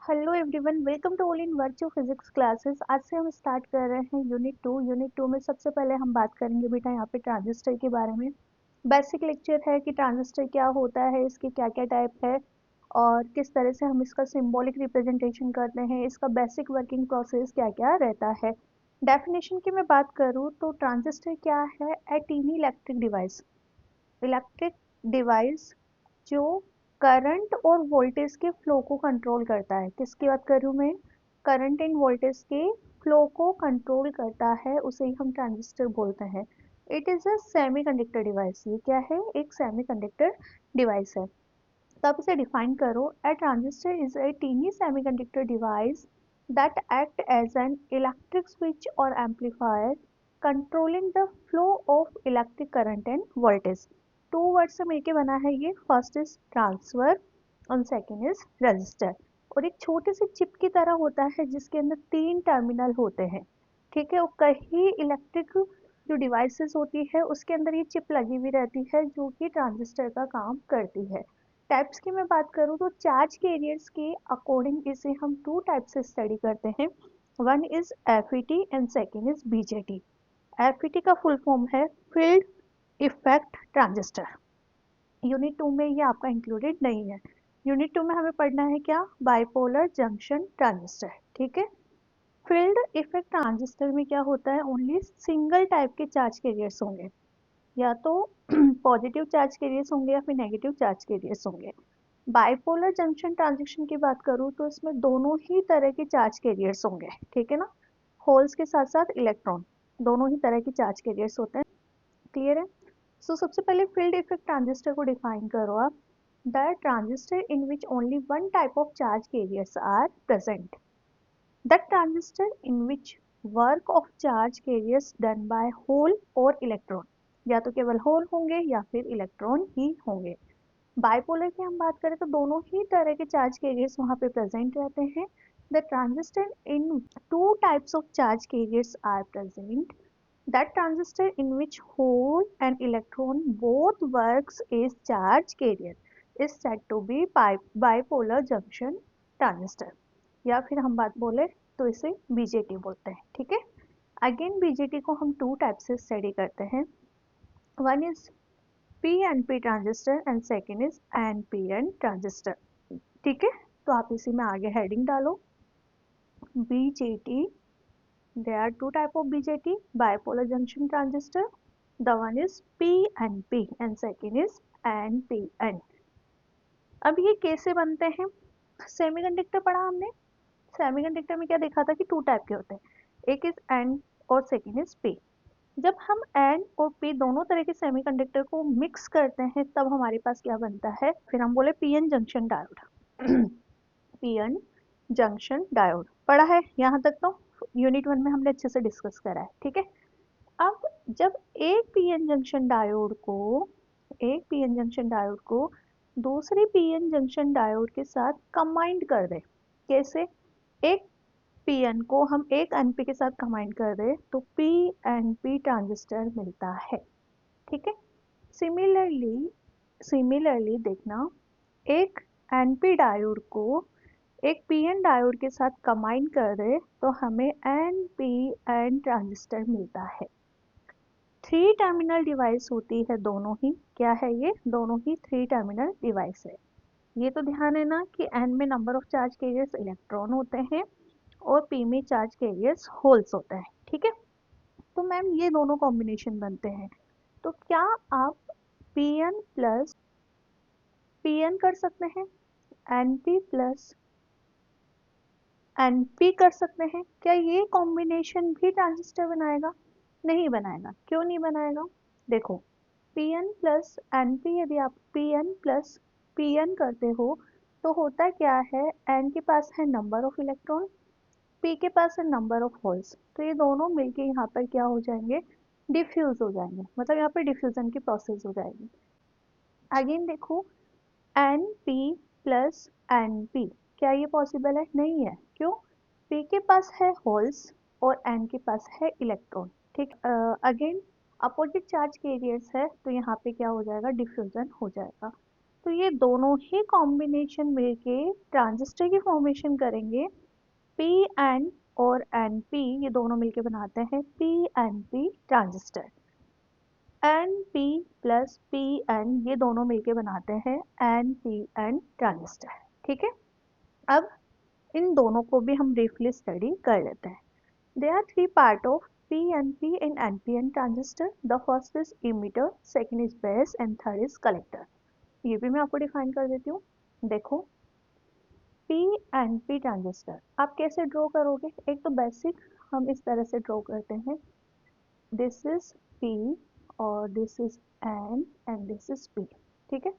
Hello everyone, welcome to all in virtual physics classes. आज से हम स्टार्ट कर रहे हैं यूनिट 2 में सबसे पहले हम बात करेंगे बेटा यहाँ पे ट्रांजिस्टर के बारे में। बेसिक लेक्चर है कि ट्रांजिस्टर क्या होता है, इसके क्या क्या टाइप है और किस तरह से हम इसका सिंबॉलिक रिप्रेजेंटेशन करते हैं, इसका बेसिक वर्किंग प्रोसेस क्या क्या रहता है। डेफिनेशन की मैं बात करूँ तो ट्रांजिस्टर क्या है? A tiny electric device. Electric device जो करंट और वोल्टेज के फ्लो को कंट्रोल करता है। किसकी बात कर रही हूँ मैं? करंट एंड वोल्टेज के फ्लो को कंट्रोल करता है, उसे ही हम ट्रांजिस्टर बोलते हैं। It is a semiconductor device. ये क्या है? एक सेमीकंडक्टर डिवाइस है। तो आप इसे डिफाइन करो। A transistor is a tiny semiconductor device that act as an electric switch और amplifier controlling the flow of electric current and voltage. Two word से मिलके बना है ये। फर्स्ट इज ट्रांसफर और सेकेंड इज रजिस्टर। और एक छोटी सी चिप की तरह होता है जिसके अंदर 3 टर्मिनल होते हैं। ठीक है, और कई इलेक्ट्रिक जो डिवाइसेस होती है उसके अंदर ये चिप लगी हुई रहती है जो कि ट्रांजिस्टर का काम करती है। टाइप्स की मैं बात करूँ तो चार्ज कैरियर्स के अकॉर्डिंग इसे हम 2 टाइप से स्टडी करते हैं। One is FET and second is BJT. FET का फुल फॉर्म है फील्ड इफेक्ट ट्रांजिस्टर। यूनिट 2 में ये आपका इंक्लूडेड नहीं है। यूनिट 2 में हमें पढ़ना है क्या? Bipolar junction transistor. ठीक है। फील्ड इफेक्ट ट्रांजिस्टर में क्या होता है? ओनली सिंगल टाइप के चार्ज कैरियर्स होंगे, या तो पॉजिटिव चार्ज कैरियर्स होंगे या फिर नेगेटिव चार्ज कैरियर्स होंगे। बाइपोलर जंक्शन ट्रांजिशन की बात करूँ तो इसमें दोनों ही तरह के चार्ज कैरियर्स होंगे। ठीक है ना? होल्स के साथ साथ इलेक्ट्रॉन, दोनों ही तरह के चार्ज कैरियर्स होते हैं। क्लियर है? सो सबसे पहले फील्ड इफेक्ट ट्रांजिस्टर को डिफाइन करो आप। The transistor in which only one type of charge carriers are present. The transistor in which work of charge carriers done by hole और electron. या तो केवल होल होंगे या फिर इलेक्ट्रॉन ही होंगे। बाइपोलर की हम बात करें तो दोनों ही तरह के चार्ज कैरियर्स वहाँ पे प्रेजेंट रहते हैं। The transistor in 2 types of charge carriers are present. That transistor in which hole and electron both works as charge carrier is said to be bipolar junction transistor। या फिर हम बात बोले तो इसे बीजेटी बोलते हैं। ठीक है। अगेन बीजेटी को हम 2 टाइप से स्टडी करते हैं। One is PNP transistor and second is NPN transistor. ठीक है। तो आप इसी में आगे हेडिंग डालो BJT. There are 2 types of BJT, bipolar junction transistor. The one is PNP and second is NPN। अब ये कैसे बनते हैं? सेमीकंडक्टर पढ़ा हमने। सेमीकंडक्टर में क्या देखा था कि 2 टाइप के होते हैं, एक इज N और सेकेंड इज P। जब हम N और P दोनों तरह के सेमीकंडक्टर को मिक्स करते हैं तब हमारे पास क्या बनता है? फिर हम बोले PN junction diode. PN junction diode पढ़ा है यहाँ तक तो। यूनिट 1 में हमने अच्छे से डिस्कस करा है। ठीक है। अब जब एक पीएन जंक्शन डायोड को दूसरे पीएन जंक्शन डायोड के साथ कंबाइंड कर दे। कैसे? एक पीएन को हम एक एनपी के साथ कंबाइंड कर दे तो पीएनपी ट्रांजिस्टर मिलता है। ठीक है। सिमिलरली देखना, एक एनपी डायोड को एक पीएन डायोड के साथ कंबाइन कर दे तो हमें एनपीएन ट्रांजिस्टर मिलता है। 3 टर्मिनल डिवाइस होती है दोनों ही। क्या है ये? दोनों ही 3 टर्मिनल डिवाइस है। ये तो ध्यान है ना कि एन में number of charge carriers electron होते हैं और पी में चार्ज कैरियर्स होल्स होते हैं। ठीक है। तो मैम ये दोनों कॉम्बिनेशन बनते हैं। तो क्या आप पीएन प्लस पीएन कर सकते हैं, एनपी प्लस एनपी कर सकते हैं? क्या ये कॉम्बिनेशन भी ट्रांजिस्टर बनाएगा? नहीं बनाएगा। क्यों नहीं बनाएगा? देखो, पीएन प्लस एनपी, यदि आप पीएन प्लस पीएन करते हो तो होता क्या है? एन के पास है नंबर ऑफ इलेक्ट्रॉन, पी के पास है नंबर ऑफ होल्स, तो ये दोनों मिलके यहाँ पर क्या हो जाएंगे? डिफ्यूज हो जाएंगे। मतलब यहाँ पर डिफ्यूजन की प्रोसेस हो जाएगी। अगेन देखो, N P plus N P, क्या ये पॉसिबल है? नहीं है। क्यों? पी के पास है होल्स और एन के पास है इलेक्ट्रॉन। ठीक। अगेन अपोजिट चार्ज कैरियर्स है तो यहाँ पे क्या हो जाएगा? डिफ्यूजन हो जाएगा। तो ये दोनों ही कॉम्बिनेशन मिलके ट्रांजिस्टर की फॉर्मेशन करेंगे। पी एन और एन पी ये दोनों मिलके बनाते हैं P N P transistor. N P plus P N ये दोनों मिलके बनाते हैं एन पी एन ट्रांजिस्टर। ठीक है, अब इन दोनों को भी हम ब्रीफली स्टडी कर लेते हैं। There are three parts of PNP in NPN transistor. The first is emitter, second is base and third is collector. ये भी मैं आपको डिफाइन कर देती हूँ। देखो, PNP ट्रांजिस्टर आप कैसे ड्रॉ करोगे? एक तो बेसिक हम इस तरह से ड्रॉ करते हैं, दिस इज P और this is N and this is P। ठीक है,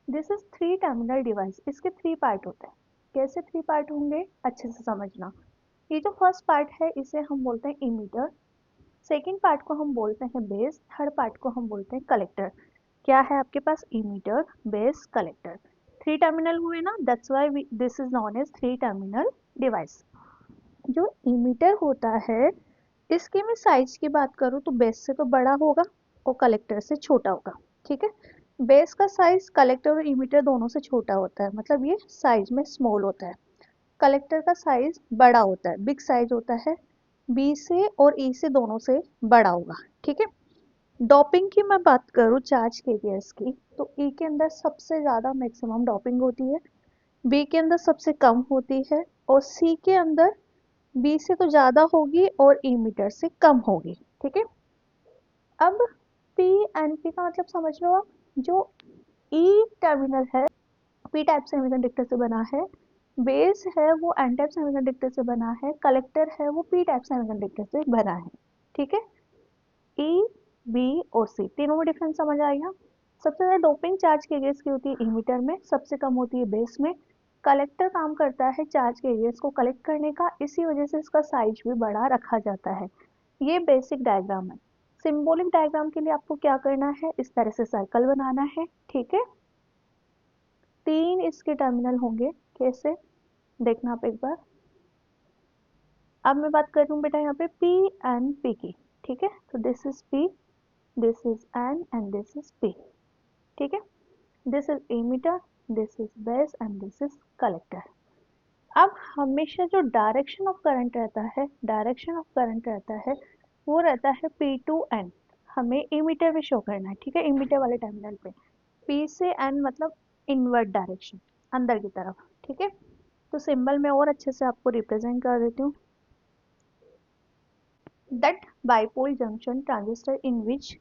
this is three terminal device. इसके थ्री पार्ट होते हैं। कैसे थ्री पार्ट होंगे अच्छे से समझना। ये जो फर्स्ट पार्ट है इसे हम बोलते हैं इमीटर, सेकेंड पार्ट को हम बोलते हैं बेस, थर्ड पार्ट को हम बोलते हैं कलेक्टर। क्या है आपके पास? Emitter, base, collector. Three terminal हुए ना, that's why this is known as three terminal device. जो इमीटर होता है इसके मैं साइज की बात करूँ तो बेस से तो बड़ा होगा और कलेक्टर से छोटा होगा। ठीक है, बेस का साइज कलेक्टर और इमीटर दोनों से छोटा होता है, मतलब ये साइज में स्मॉल होता है। कलेक्टर का साइज बड़ा होता है, बिग साइज होता है, बी से और ई से दोनों से बड़ा होगा। ठीक है, डोपिंग की मैं बात करूँ चार्ज केरियर्स की, तो ई के अंदर सबसे ज़्यादा मैक्सिमम डोपिंग होती है, बी के अंदर सबसे कम होती है और सी के अंदर बी से तो ज़्यादा होगी और ई मीटर से कम होगी। ठीक है, अब पी एन पी का मतलब समझ लो आप। जो ई टर्मिनल है पी टाइप सेमीकंडक्टर से बना है, बेस है वो एन टाइप सेमीकंडक्टर से बना है, कलेक्टर है वो पी टाइप सेमीकंडक्टर से बना है। ठीक है, ई बी और सी तीनों में डिफरेंस समझ आएगा। सबसे ज़्यादा डोपिंग चार्ज केरियर्स की होती है इमीटर में, सबसे कम होती है बेस में। कलेक्टर काम करता है चार्ज केरियर्स को कलेक्ट करने का, इसी वजह से इसका साइज भी बड़ा रखा जाता है। ये बेसिक डायग्राम है। सिंबॉलिक डायग्राम के लिए आपको क्या करना है, इस तरह से सर्कल बनाना है। ठीक है, तीन इसके टर्मिनल होंगे, कैसे देखना आप एक बार। अब मैं बात कर रही हूँ बेटा यहाँ पे पी एंड पी की। ठीक है, तो this is P, this is N and this is P. ठीक है, this is emitter, this is base and this is collector. अब हमेशा जो डायरेक्शन ऑफ करंट रहता है, डायरेक्शन ऑफ करंट रहता है वो रहता है पी टू एन। हमें एमीटर पे शो करना है। ठीक है, एमीटर वाले टर्मिनल पे पी से एन मतलब इनवर्ट डायरेक्शन, अंदर की तरफ। ठीक है, तो सिंबल में और अच्छे से आपको रिप्रेजेंट कर देती हूँ। That bipole junction transistor in which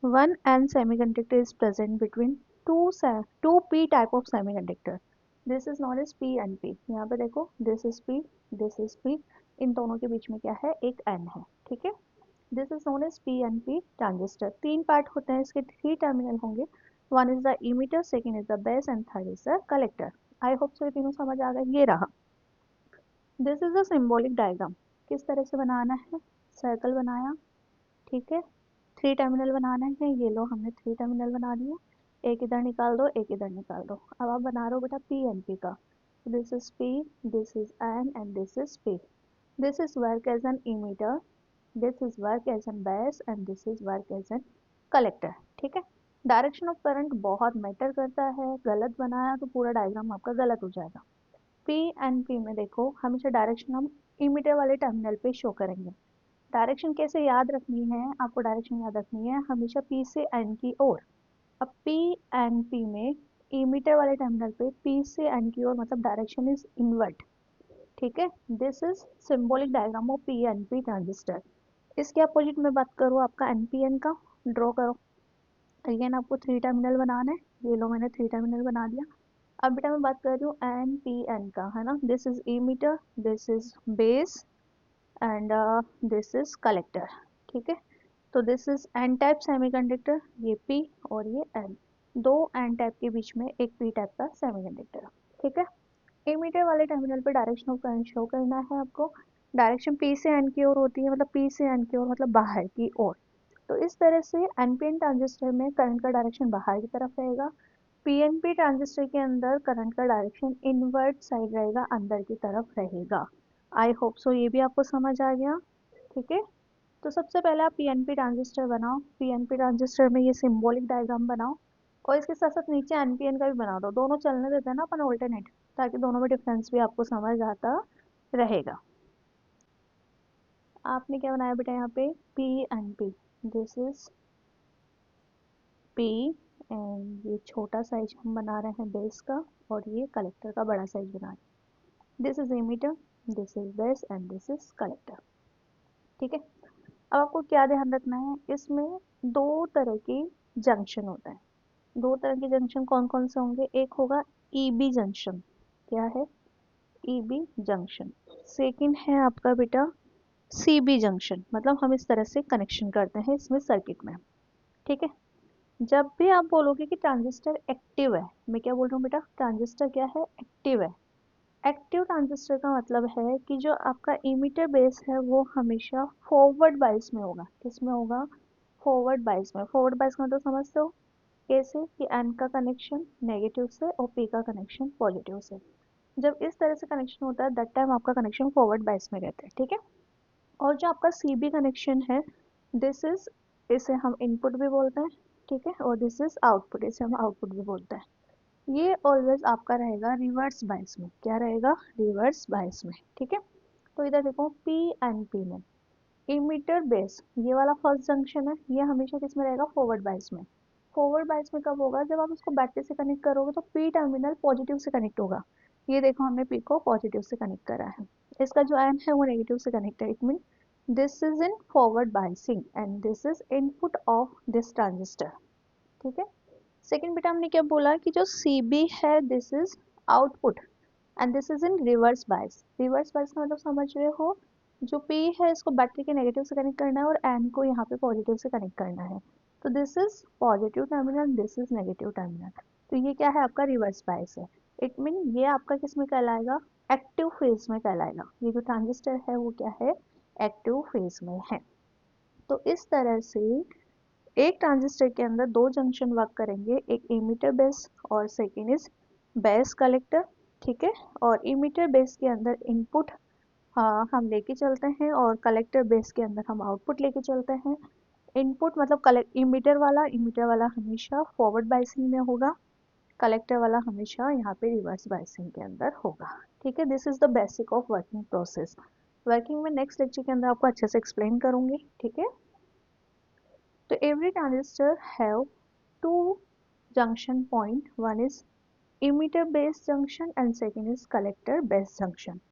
one n semiconductor is present between two p type of semiconductor. This is known as p and p. यहाँ पे देखो, this is p, this is p, इन दोनों के बीच में क्या है, एक n है। ठीक है, this is known as p and p transistor. तीन पार्ट होते हैं इसके, थ्री टर्मिनल होंगे। one is the emitter, second is the base and third is the collector. I hope so ये तीनों समझ आ गए। ये रहा, this is the symbolic diagram। किस तरह से बनाना है, सर्कल बनाया। ठीक है, थ्री टर्मिनल बनाना है, ये लो हमने थ्री टर्मिनल बना दिया। एक इधर निकाल दो, एक इधर निकाल दो। अब आप बना रहे हो बेटा पी एन पी का, this is P, this is N and this is P. This is work as an emitter, this is work as an base and this is work as an collector. ठीक है, direction of current बहुत matter करता है, गलत बनाया तो पूरा diagram आपका गलत हो जाएगा। पी एंड पी में देखो हमेशा डायरेक्शन हम इमीटर वाले टर्मिनल पे शो करेंगे। डायरेक्शन कैसे याद रखनी है आपको, डायरेक्शन याद रखनी है हमेशा पी से एन की ओर। अब पी एन पी में इमीटर वाले टर्मिनल पे पी से एन की ओर मतलब डायरेक्शन इज इनवर्ट। ठीक है, this is symbolic diagram of P N P transistor. इसके अपोजिट में बात करूँ आपका एन पी एन का, ड्रॉ करो। अगेन आपको थ्री टर्मिनल बनाना है, ये लो मैंने थ्री टर्मिनल बना दिया। अब बेटा मैं बात कर रही हूँ एन पी एन का, है ना। This is emitter, this is base and this is collector. ठीक है, तो this is N type semiconductor, ये पी और ये एन, दो एन टाइप के बीच में एक पी टाइप का सेमीकंडक्टर। ठीक है, एमीटर वाले टर्मिनल पे डायरेक्शन ऑफ करंट शो करना है आपको। डायरेक्शन पी से एन की ओर होती है, मतलब पी से एन की ओर मतलब बाहर की ओर। तो इस तरह से एनपीएन ट्रांजिस्टर में करंट का डायरेक्शन बाहर की तरफ रहेगा, पीएनपी ट्रांजिस्टर के अंदर करंट का डायरेक्शन इनवर्ट साइड रहेगा, अंदर की तरफ रहेगा। आई होप सो ये भी आपको समझ आ गया। ठीक है, तो सबसे पहले आप पीएनपी ट्रांजिस्टर बनाओ, पीएनपी ट्रांजिस्टर में ये सिंबॉलिक डायग्राम बनाओ। और इसके साथ साथ नीचे एनपीएन का भी बना दो, दोनों चलने देते हैं ना अपन ऑल्टरनेट, ताकि दोनों में डिफरेंस भी आपको समझ आता रहेगा। आपने क्या बनाया बेटा यहाँ पे, P and P, this is P, and ये छोटा साइज हम बना रहे हैं बेस का, और ये कलेक्टर का बड़ा साइज बना रहे हैं। This is emitter, this is base and this is collector. ठीक है, अब आपको क्या ध्यान रखना है, इसमें दो तरह के जंक्शन होता है। दो तरह के जंक्शन कौन कौन से होंगे, एक होगा ईबी जंक्शन, क्या है, ईबी जंक्शन। सेकंड है आपका बेटा सीबी जंक्शन, मतलब हम इस तरह से कनेक्शन करते हैं इसमें सर्किट में। ठीक है, जब भी आप बोलोगे कि ट्रांजिस्टर एक्टिव है, मैं क्या बोल रहा हूँ बेटा, ट्रांजिस्टर क्या है, एक्टिव है। एक्टिव ट्रांजिस्टर का मतलब है कि जो आपका इमीटर बेस है वो हमेशा फॉरवर्ड बाइस में होगा। किस में होगा, फॉरवर्ड बाइस में। फॉरवर्ड बाइस का मतलब समझते हो, कैसे कि एन का कनेक्शन नेगेटिव से और पी का कनेक्शन पॉजिटिव से। जब इस तरह से कनेक्शन होता है दैट टाइम आपका कनेक्शन फॉरवर्ड बाइस में रहता है। ठीक है, और जो आपका सी बी कनेक्शन है, दिस इज, इसे हम इनपुट भी बोलते हैं। ठीक है, और दिस इज आउटपुट, इसे हम आउटपुट भी बोलते हैं। ये ऑलवेज आपका रहेगा रिवर्स बाइस में। क्या रहेगा, रिवर्स बाइस में। ठीक है, तो इधर देखो पी एंड पी में इमीटर बेस, ये वाला फर्स्ट जंक्शन है, ये हमेशा किस में रहेगा, फॉरवर्ड बाइस में। फॉरवर्ड बाइस में कब होगा, जब आप इसको बैटरी से कनेक्ट करोगे तो पी टर्मिनल पॉजिटिव से कनेक्ट होगा। ये देखो हमने पी को पॉजिटिव से कनेक्ट करा है, इसका जो एन है वो नेगेटिव से कनेक्ट है। It mean this is in forward biasing and this is input of this transistor. ठीक है, सेकंड बेटा हमने क्या बोला कि जो सी बी है this is output and this is in reverse bias. Reverse bias का मतलब समझ रहे हो, जो P है इसको बैटरी के नेगेटिव से कनेक्ट करना है और N को यहाँ पे पॉजिटिव से कनेक्ट करना है। तो this is positive terminal, this is negative terminal. तो ये क्या है, आपका रिवर्स बायस है। इट मीन ये आपका किस में कहलाएगा, एक्टिव फेज में कहलाएगा। ये जो ट्रांजिस्टर है वो क्या है, एक्टिव फेज में है। तो इस तरह से एक ट्रांजिस्टर के अंदर दो जंक्शन वर्क करेंगे, एक इमीटर बेस और सेकेंड इज बेस कलेक्टर। ठीक है, और इमीटर बेस के अंदर इनपुट, हाँ, हम लेके चलते हैं, और कलेक्टर बेस के अंदर हम आउटपुट लेके चलते हैं। इनपुट मतलब कलेक्ट इमीटर वाला हमेशा फॉरवर्ड बाइसिंग में होगा, कलेक्टर वाला हमेशा यहाँ पे रिवर्स बाइसिंग के अंदर होगा। ठीक है, this is the basic of working process. Working में नेक्स्ट लेक्चर के अंदर आपको अच्छे से एक्सप्लेन करूंगी। ठीक है, तो every transistor have two junction point, one is emitter base junction and second is collector base junction.